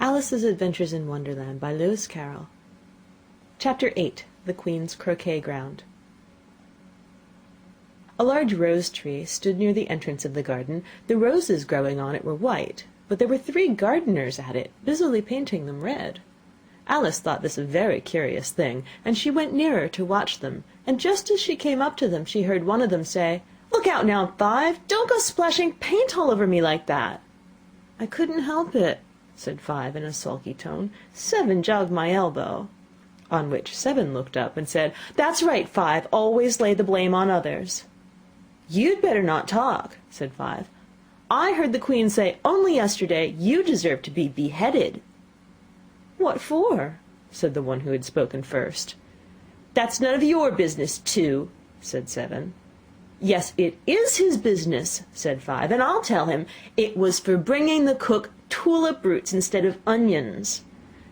Alice's Adventures in Wonderland by Lewis Carroll. Chapter 8. The Queen's Croquet Ground. A large rose tree stood near the entrance of the garden. The roses growing on it were white, but there were 3 gardeners at it, busily painting them red. Alice thought this a very curious thing, and she went nearer to watch them, and just as she came up to them she heard one of them say, "Look out now, Five! Don't go splashing paint all over me like that!" "I couldn't help it," said Five in a sulky tone. "Seven jogged my elbow." On which Seven looked up and said, "That's right, Five, always lay the blame on others." "You'd better not talk," said Five. "I heard the Queen say only yesterday you deserve to be beheaded." "What for?" said the one who had spoken first. "That's none of your business, too," said Seven. "Yes, it is his business," said Five, "and I'll tell him. It was for bringing the cook tulip roots instead of onions."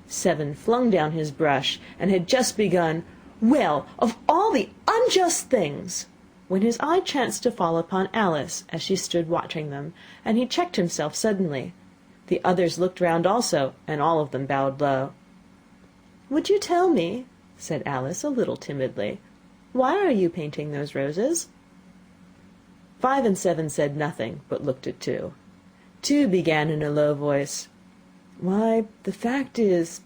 Seven flung down his brush, and had just begun, "Well, of all the unjust things," when his eye chanced to fall upon Alice as she stood watching them, and he checked himself suddenly. The others looked round also, and all of them bowed low. "Would you tell me," said Alice, a little timidly, "why are you painting those roses?" Five and Seven said nothing, but looked at Two. Two began in a low voice, "Why, the fact is,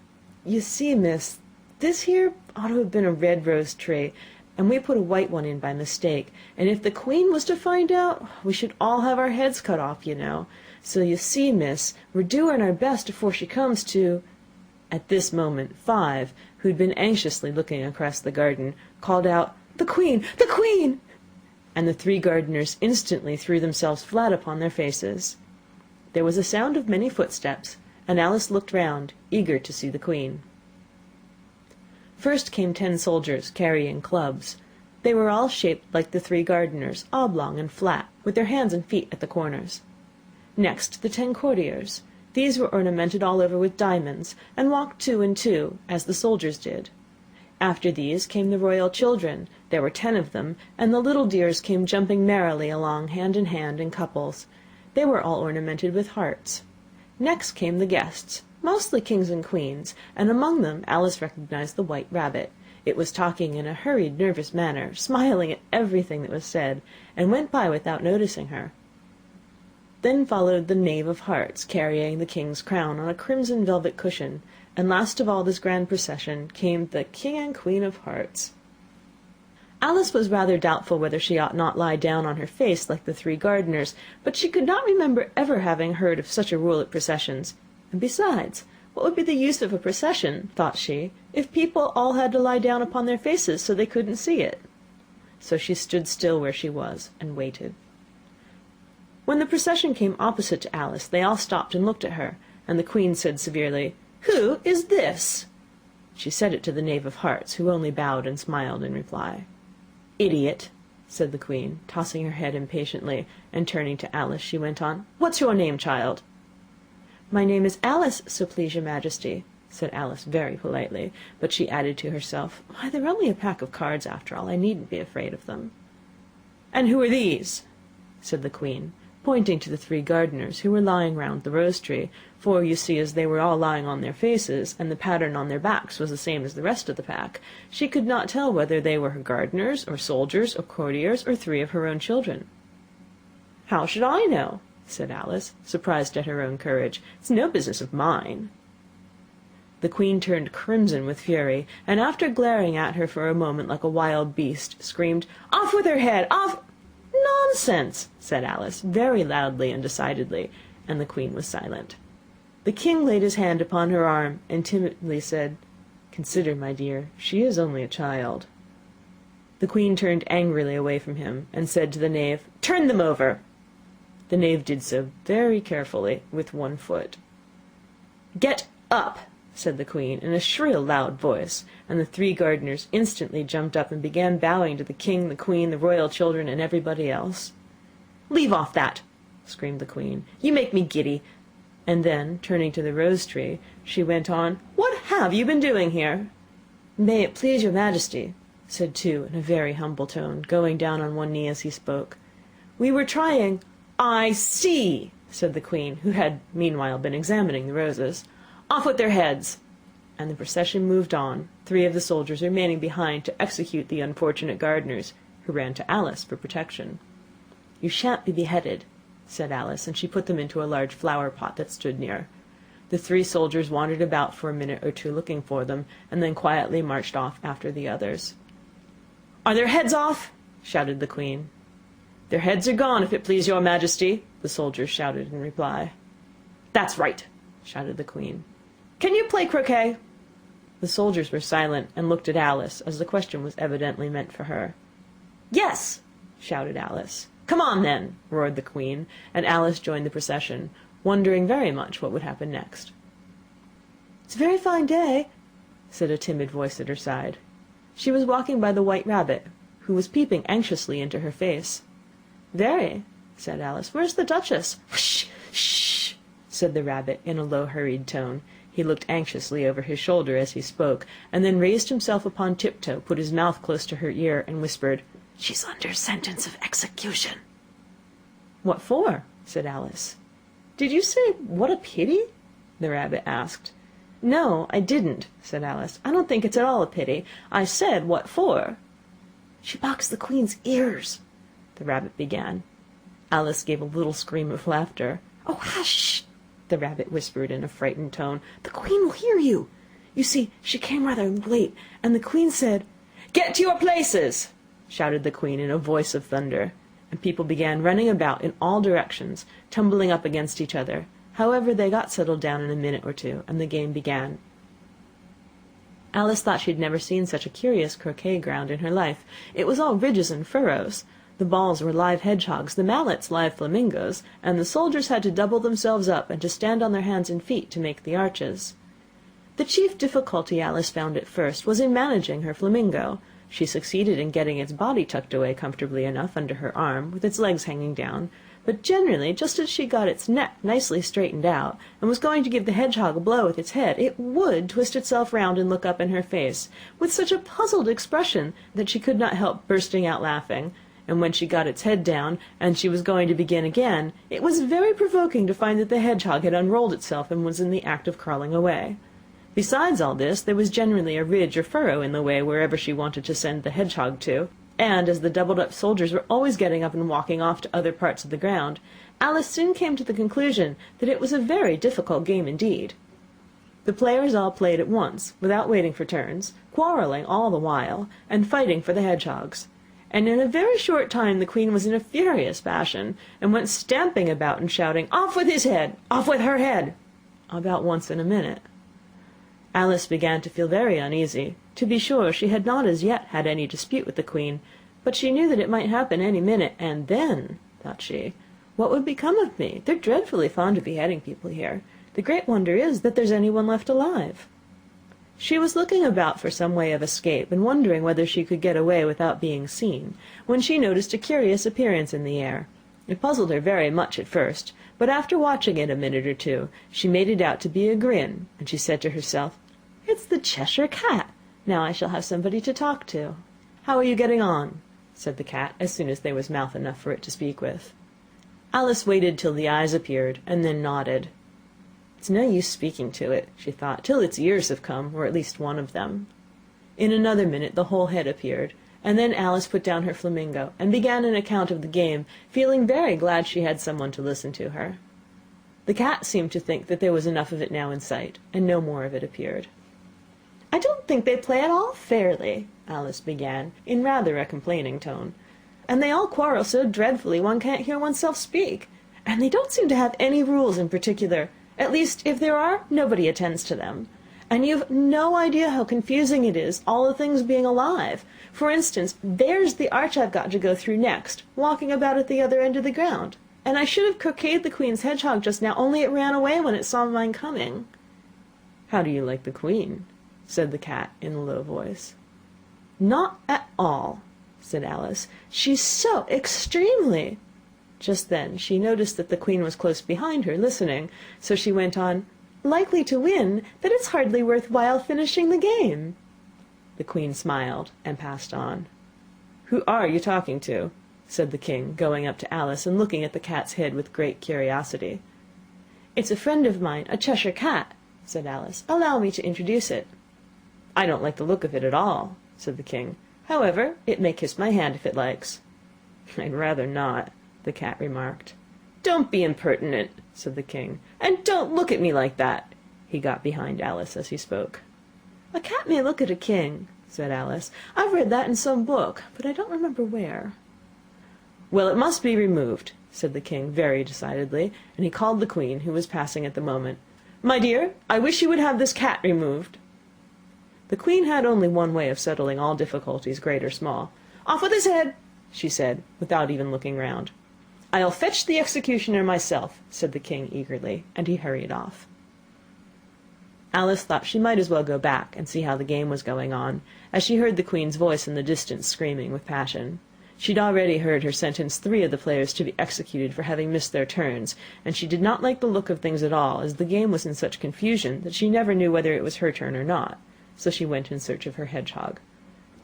you see, miss, this here ought to have been a red rose tree, and we put a white one in by mistake, and if the Queen was to find out, we should all have our heads cut off, you know. So you see, miss, we're doing our best afore she comes to—" At this moment Five, who had been anxiously looking across the garden, called out, "The Queen! The Queen!" and the 3 gardeners instantly threw themselves flat upon their faces. There was a sound of many footsteps, and Alice looked round, eager to see the Queen. First came 10 soldiers carrying clubs. They were all shaped like the 3 gardeners, oblong and flat, with their hands and feet at the corners. Next the 10 courtiers. These were ornamented all over with diamonds, and walked 2 and 2, as the soldiers did. After these came the royal children. There were 10 of them, and the little dears came jumping merrily along hand in hand in couples. They were all ornamented with hearts. Next came the guests, mostly kings and queens, and among them Alice recognized the White Rabbit. It was talking in a hurried, nervous manner, smiling at everything that was said, and went by without noticing her. Then followed the Knave of Hearts, carrying the king's crown on a crimson velvet cushion, and last of all this grand procession came the King and Queen of Hearts. Alice was rather doubtful whether she ought not lie down on her face like the 3 gardeners, but she could not remember ever having heard of such a rule at processions, and besides, what would be the use of a procession, thought she, if people all had to lie down upon their faces so they couldn't see it? So she stood still where she was, and waited. When the procession came opposite to Alice, they all stopped and looked at her, and the Queen said severely, "Who is this?" She said it to the Knave of Hearts, who only bowed and smiled in reply. "Idiot," said the Queen, tossing her head impatiently, and turning to Alice, she went on, "What's your name, child?" "My name is Alice, so please your Majesty," said Alice very politely, but she added to herself, "Why, they're only a pack of cards after all. I needn't be afraid of them." "And who are these?" said the Queen, pointing to the 3 gardeners who were lying round the rose tree, for you see, as they were all lying on their faces, and the pattern on their backs was the same as the rest of the pack, she could not tell whether they were her gardeners, or soldiers, or courtiers, or 3 of her own children. "How should I know?" said Alice, surprised at her own courage. "It's no business of mine." The Queen turned crimson with fury, and after glaring at her for a moment like a wild beast, screamed, "Off with her head! Off—" "Nonsense!" said Alice, very loudly and decidedly, and the Queen was silent. The King laid his hand upon her arm, and timidly said, "Consider, my dear, she is only a child." The Queen turned angrily away from him, and said to the Knave, "Turn them over." The Knave did so very carefully, with 1 foot. "Get up!" said the Queen, in a shrill, loud voice, and the 3 gardeners instantly jumped up and began bowing to the King, the Queen, the royal children, and everybody else. "Leave off that!" screamed the Queen. "You make me giddy." And then, turning to the rose tree, she went on, "What have you been doing here?" "May it please your Majesty," said Two in a very humble tone, going down on one knee as he spoke, "we were trying—" "I see," said the Queen, who had meanwhile been examining the roses. Off with their heads!" And the procession moved on, 3 of the soldiers remaining behind to execute the unfortunate gardeners, who ran to Alice for protection. "You shan't be beheaded," said Alice, and she put them into a large flower pot that stood near. The 3 soldiers wandered about for a minute or two looking for them, and then quietly marched off after the others. "Are their heads off?" shouted the Queen. "Their heads are gone, if it please your Majesty," the soldiers shouted in reply. "That's right," shouted the Queen. "Can you play croquet?" The soldiers were silent and looked at Alice, as the question was evidently meant for her. "Yes," shouted Alice. "Come on, then," roared the Queen, and Alice joined the procession, wondering very much what would happen next. "It's a very fine day," said a timid voice at her side. She was walking by the White Rabbit, who was peeping anxiously into her face. "Very," said Alice. "Where's the Duchess?" "Shh, shh," said the Rabbit in a low, hurried tone. He looked anxiously over his shoulder as he spoke, and then raised himself upon tiptoe, put his mouth close to her ear, and whispered, "She's under sentence of execution." "What for?" said Alice. "Did you say, 'what a pity'?" the Rabbit asked. "No, I didn't," said Alice. "I don't think it's at all a pity. I said, 'what for'?" "She boxed the Queen's ears," the Rabbit began. Alice gave a little scream of laughter. "Oh, hush!" the Rabbit whispered in a frightened tone. "The Queen will hear you. You see, she came rather late, and the Queen said—" "Get to your places!" shouted the Queen in a voice of thunder, and people began running about in all directions, tumbling up against each other. However, they got settled down in a minute or two, and the game began. Alice thought she had never seen such a curious croquet ground in her life. It was all ridges and furrows. The balls were live hedgehogs, the mallets live flamingos, and the soldiers had to double themselves up and to stand on their hands and feet to make the arches. The chief difficulty Alice found at first was in managing her flamingo. She succeeded in getting its body tucked away comfortably enough under her arm, with its legs hanging down, but generally, just as she got its neck nicely straightened out, and was going to give the hedgehog a blow with its head, it would twist itself round and look up in her face, with such a puzzled expression that she could not help bursting out laughing, and when she got its head down, and she was going to begin again, it was very provoking to find that the hedgehog had unrolled itself and was in the act of crawling away. Besides all this, there was generally a ridge or furrow in the way wherever she wanted to send the hedgehog to, and as the doubled up soldiers were always getting up and walking off to other parts of the ground, Alice soon came to the conclusion that it was a very difficult game indeed. The players all played at once, without waiting for turns, quarrelling all the while, and fighting for the hedgehogs. And in a very short time the Queen was in a furious passion, and went stamping about and shouting, "Off with his head! Off with her head!" about once in a minute. Alice began to feel very uneasy. To be sure, she had not as yet had any dispute with the Queen, but she knew that it might happen any minute, and then, thought she, what would become of me? They're dreadfully fond of beheading people here. The great wonder is that there's anyone left alive. She was looking about for some way of escape, and wondering whether she could get away without being seen, when she noticed a curious appearance in the air. It puzzled her very much at first, but after watching it a minute or two, she made it out to be a grin, and she said to herself, "It's the Cheshire Cat. Now I shall have somebody to talk to." "How are you getting on?" said the cat, as soon as there was mouth enough for it to speak with. Alice waited till the eyes appeared, and then nodded. "It's no use speaking to it," she thought, "till its ears have come, or at least one of them." In another minute the whole head appeared, and then Alice put down her flamingo, and began an account of the game, feeling very glad she had someone to listen to her. The cat seemed to think that there was enough of it now in sight, and no more of it appeared. "I don't think they play at all fairly," Alice began, in rather a complaining tone, "and they all quarrel so dreadfully one can't hear oneself speak, and they don't seem to have any rules in particular. At least, if there are, nobody attends to them. And you've no idea how confusing it is, all the things being alive. For instance, there's the arch I've got to go through next, walking about at the other end of the ground, and I should have croqueted the Queen's hedgehog just now, only it ran away when it saw mine coming." "How do you like the Queen?" said the cat in a low voice. "Not at all," said Alice. "She's so extremely—" Just then she noticed that the Queen was close behind her, listening, so she went on, "likely to win, that it's hardly worth while finishing the game." The Queen smiled and passed on. "Who are you talking to?" said the King, going up to Alice and looking at the cat's head with great curiosity. "It's a friend of mine, a Cheshire Cat," said Alice. "Allow me to introduce it." "I don't like the look of it at all," said the king. "However, it may kiss my hand if it likes." "I'd rather not," the cat remarked. "Don't be impertinent," said the king, "and don't look at me like that." He got behind Alice as he spoke. "A cat may look at a king," said Alice. "I've read that in some book, but I don't remember where." "Well, it must be removed," said the king very decidedly, and he called the queen, who was passing at the moment. "My dear, I wish you would have this cat removed." The queen had only one way of settling all difficulties, great or small. "Off with his head," she said, without even looking round. "I'll fetch the executioner myself," said the king eagerly, and he hurried off. Alice thought she might as well go back and see how the game was going on, as she heard the queen's voice in the distance screaming with passion. She'd already heard her sentence 3 of the players to be executed for having missed their turns, and she did not like the look of things at all, as the game was in such confusion that she never knew whether it was her turn or not, so she went in search of her hedgehog.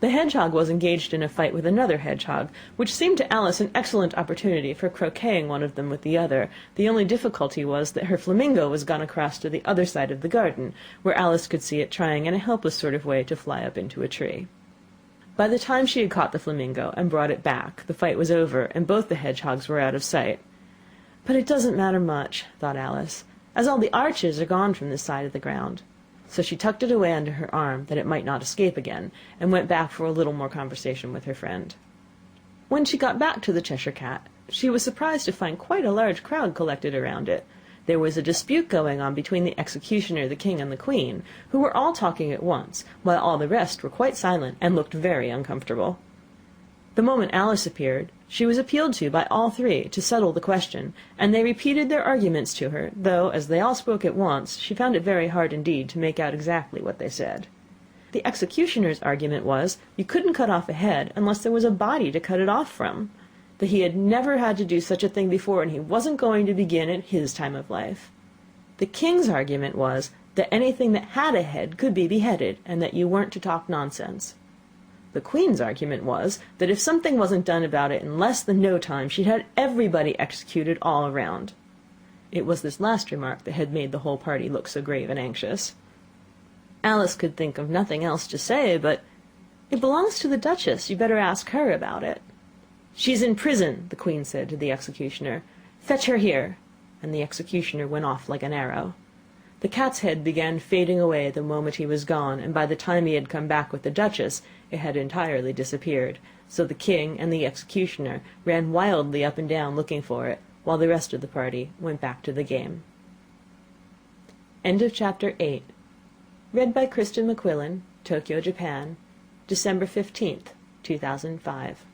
The hedgehog was engaged in a fight with another hedgehog, which seemed to Alice an excellent opportunity for croqueting one of them with the other. The only difficulty was that her flamingo was gone across to the other side of the garden, where Alice could see it trying in a helpless sort of way to fly up into a tree. By the time she had caught the flamingo and brought it back, the fight was over, and both the hedgehogs were out of sight. "But it doesn't matter much," thought Alice, "as all the arches are gone from this side of the ground." So she tucked it away under her arm, that it might not escape again, and went back for a little more conversation with her friend. When she got back to the Cheshire Cat, she was surprised to find quite a large crowd collected around it. There was a dispute going on between the executioner, the king, and the queen, who were all talking at once, while all the rest were quite silent and looked very uncomfortable. The moment Alice appeared, she was appealed to by all three to settle the question, and they repeated their arguments to her, though, as they all spoke at once, she found it very hard indeed to make out exactly what they said. The executioner's argument was, you couldn't cut off a head unless there was a body to cut it off from, that he had never had to do such a thing before, and he wasn't going to begin at his time of life. The king's argument was that anything that had a head could be beheaded, and that you weren't to talk nonsense. The queen's argument was that if something wasn't done about it in less than no time, she'd had everybody executed all around. It was this last remark that had made the whole party look so grave and anxious. Alice could think of nothing else to say but, "It belongs to the Duchess, you better ask her about it." "She's in prison," the queen said to the executioner. "Fetch her here," and the executioner went off like an arrow. The cat's head began fading away the moment he was gone, and by the time he had come back with the Duchess, it had entirely disappeared, so the king and the executioner ran wildly up and down looking for it, while the rest of the party went back to the game. End of Chapter 8. Read by Kristen McQuillan, Tokyo, Japan, December 15th, 2005.